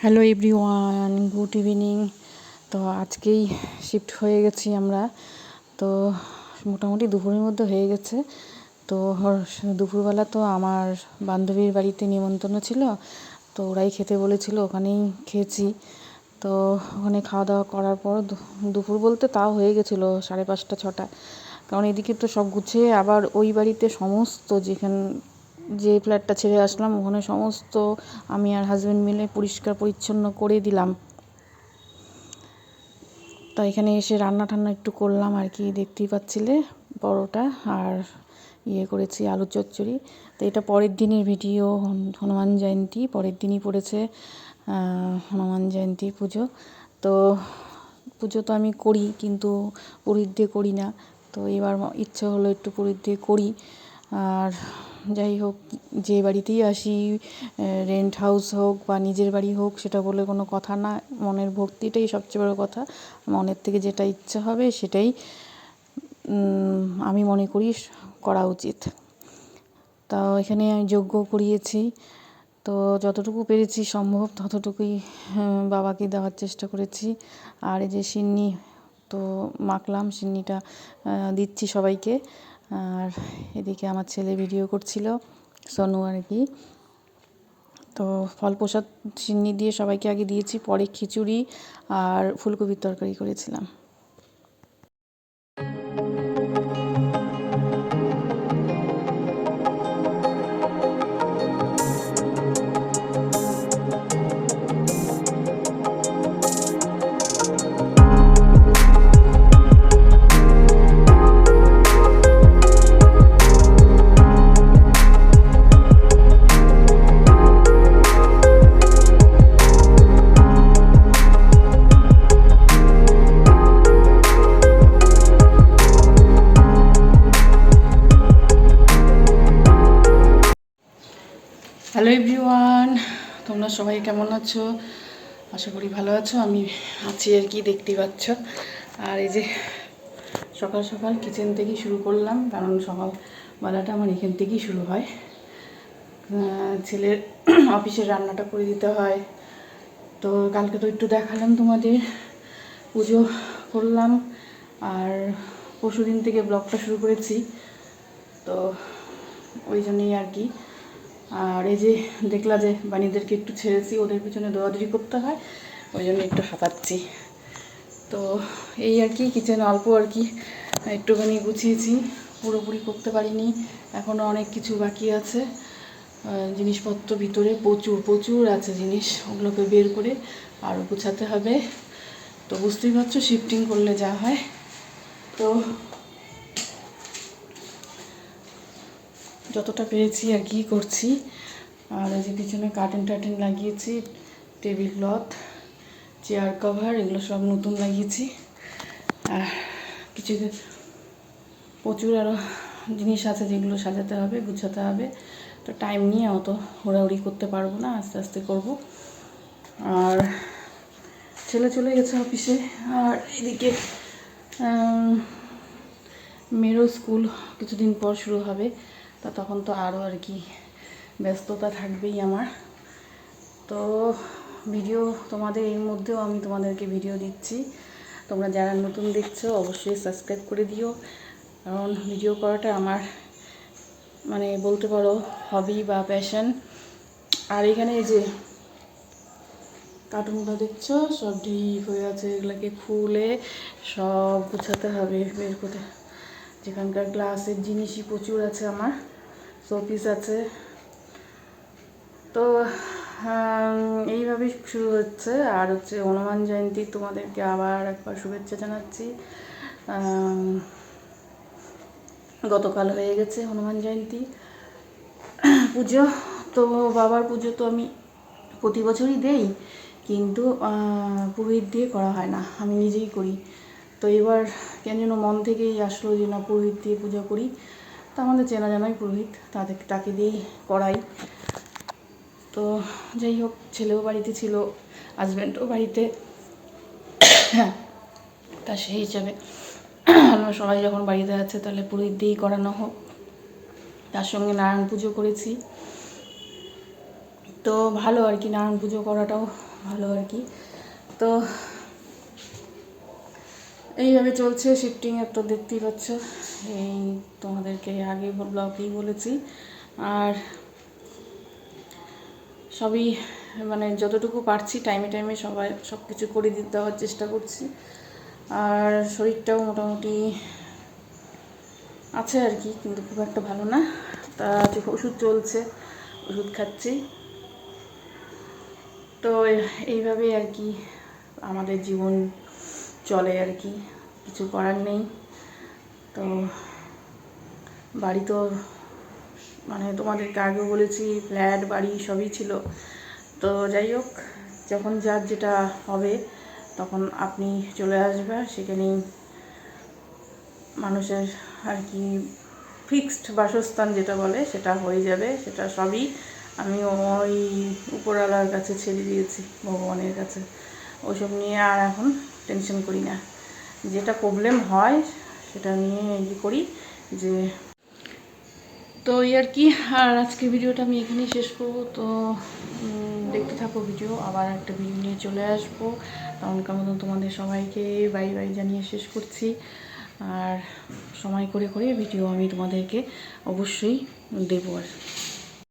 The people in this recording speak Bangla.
Hello everyone, good evening. তো আজকেই শিফট হয়ে গেছি আমরা। তো মোটামুটি দুপুরের মধ্যে হয়ে গেছে। তো দুপুরবেলা তো আমার বান্ধবীর বাড়িতে নিমন্ত্রণ ছিল, তো ওরাই খেতে বলেছিল, ওখানেই খেয়েছি। তো ওখানে খাওয়া দাওয়া করার পর দুপুর বলতে তাও হয়ে গেছিলো 5:30 6টা। কারণ এদিকে তো সব গুছিয়ে আবার ওই বাড়িতে সমস্ত যে ফ্ল্যাটটা ছেড়ে আসলাম ওখানে সমস্ত আমি আর হাজব্যান্ড মিলে পরিষ্কার পরিচ্ছন্ন করে দিলাম। তো এখানে এসে রান্না টান্না একটু করলাম আর কি, দেখতেই পাচ্ছিলে, পরোটা আর করেছি আলু চচ্চড়ি। তো এটা পরের দিনের ভিডিও, হনুমান জয়ন্তী পরের দিনই পড়েছে, হনুমান জয়ন্তী পুজো। তো পুজো তো আমি করি কিন্তু পুরোহিত দিয়ে করি না, তো এবার ইচ্ছে হলো একটু পুরোহিত দিয়ে করি। আর যাই হোক, যে বাড়িতেই আসি, রেন্ট হাউস হোক বা নিজের বাড়ি হোক, সেটা বলে কোনো কথা না, মনের ভক্তিটাই সবচেয়ে বড় কথা। মনের থেকে যেটা ইচ্ছা হবে সেটাই আমি মনে করি করা উচিত। তাও এখানে আমি যজ্ঞ করিয়েছি, তো যতটুকু পেরেছি সম্ভব ততটুকুই বাবাকে দেওয়ার চেষ্টা করেছি। আর এই যে সিন্নি তো মাখলাম, সিন্নিটা দিচ্ছি সবাইকে। আর এদিকে আমার ছেলে ভিডিও করছিল, সোনু আর কি। তো ফল প্রসাদ সিন্নি দিয়ে সবাইকে আগে দিয়েছি, পরে খিচুড়ি আর ফুলকপির তরকারি করেছিলাম। হ্যালো এভরিওয়ান, তোমরা সবাই কেমন আছো? আশা করি ভালো আছো। আমি আছি আর কি, দেখতেই পাচ্ছ। আর এই যে সকাল সকাল কিচেন থেকেই শুরু করলাম, কারণ সকালবেলাটা আমার এখান থেকেই শুরু হয়। ছেলের অফিসের রান্নাটা করে দিতে হয়। তো কালকে তো একটু দেখালাম তোমাদের, পুজো করলাম, আর পরশুদিন থেকে ব্লগটা শুরু করেছি, তো ওই জন্যই আর কি। আর এই যে দেখলা যে বাণীদেরকে একটু ছেড়েছি, ওদের পিছনে দৌড়াদৌড়ি করতে হয়, ওই জন্য একটু হাঁপাচ্ছি। তো এই আর কি, কিচেন অল্প আর কি একটুখানি গুছিয়েছি, পুরোপুরি করতে পারিনি, এখনও অনেক কিছু বাকি আছে। জিনিসপত্র ভিতরে প্রচুর আছে জিনিস, ওগুলোকে বের করে আরও গুছাতে হবে। তো বুঝতেই পারছো শিফটিং করলে যা হয়। তো যতটা পেরেছি আর কি করছি। আর এই যে পিছনে কার্টেন লাগিয়েছি, টেবিল ক্লথ, চেয়ার কভার, এগুলো সব নতুন লাগিয়েছি। আর কিছু প্রচুর আরও জিনিস আছে যেগুলো সাজাতে হবে, গুছাতে হবে। তো টাইম নিয়ে অত হুড়াহুড়ি করতে পারবো না, আস্তে আস্তে করব। আর ছেলে চলে গেছে অফিসে। আর এদিকে মেয়েরও স্কুল কিছুদিন পর শুরু হবে, তা তখন তো আরও আর কি ব্যস্ততা থাকবেই আমার। তো ভিডিও তোমাদের এর মধ্যেও আমি তোমাদেরকে ভিডিও দিচ্ছি, তোমরা যারা নতুন দেখছো অবশ্যই সাবস্ক্রাইব করে দিও, কারণ ভিডিও করাটা আমার মানে বলতে পারো হবি বা প্যাশন। আর এখানে এই যে কার্টুনগুলো দেখছো সব ডিপ হয়ে আছে, এগুলোকে খুলে সব গুছাতে হবে বের করে। যেখানকার গ্লাসের জিনিসই প্রচুর আছে, আমার শোপিস আছে। তো এইভাবেই শুরু হচ্ছে। আর হচ্ছে হনুমান জয়ন্তী তোমাদেরকে আবার একবার শুভেচ্ছা জানাচ্ছি। গতকাল হয়ে গেছে হনুমান জয়ন্তী পুজো। তো বাবার পুজো তো আমি প্রতি বছরই দেই, কিন্তু পুরোহিত দিয়ে করা হয় না, আমি নিজেই করি। তো এবার কেন যেন মন থেকেই আসলো যে না পুরোহিত দিয়ে পুজো করি। তো আমাদের চেনা জানাই পুরোহিত, তাকে দিয়েই করাই। তো যাই হোক, ছেলেও বাড়িতে ছিল, হাজব্যান্ডও বাড়িতে, তা সেই হিসাবে আমরা সবাই যখন বাড়িতে আছে তাহলে পুরোহিত দিয়েই করানো হোক। তার সঙ্গে নারায়ণ পুজো করেছি। তো ভালো আর কি, নারায়ণ পুজো করাটাও ভালো আর কি। তো এইভাবে চলছে শিফটিংয়ের, তো দেখতেই পাচ্ছ। এই তোমাদেরকে আগে ব্লগেই বলেছি। আর সবই মানে যতটুকু পারছি টাইমে টাইমে সব কিছু করে দিতে দেওয়ার চেষ্টা করছি। আর শরীরটাও মোটামুটি আছে আর কি, কিন্তু খুব একটা ভালো না। তা ওষুধ চলছে, ওষুধ খাচ্ছি। তো এইভাবেই আর কি আমাদের জীবন চলে আর কি, কিছু করার নেই। তো বাড়ি তো মানে তোমাদেরকে আগেও বলেছি, ফ্ল্যাট বাড়ি সবই ছিল। তো যাই হোক, যখন যার যেটা হবে তখন আপনি চলে আসবে, সেখানেই মানুষের আর কি ফিক্সড বাসস্থান যেটা বলে সেটা হয়ে যাবে। সেটা সবই আমি ওই উপরওয়ালার কাছে ছেড়ে দিয়েছি, ভগবানের কাছে। ওইসব নিয়ে আর এখন টেনশন করি না। যেটা প্রবলেম হয় সেটা নিয়ে করি যে। তো এই আর কি। আর আজকের ভিডিওটা আমি এখানেই শেষ করবো। তো দেখতে থাকো ভিডিও, আবার একটা ভিডিও নিয়ে চলে আসবো। তখনকার মতন তোমাদের সবাইকে বাই বাই জানিয়ে শেষ করছি। আর সময় করে করে ভিডিও আমি তোমাদেরকে অবশ্যই দেবো আর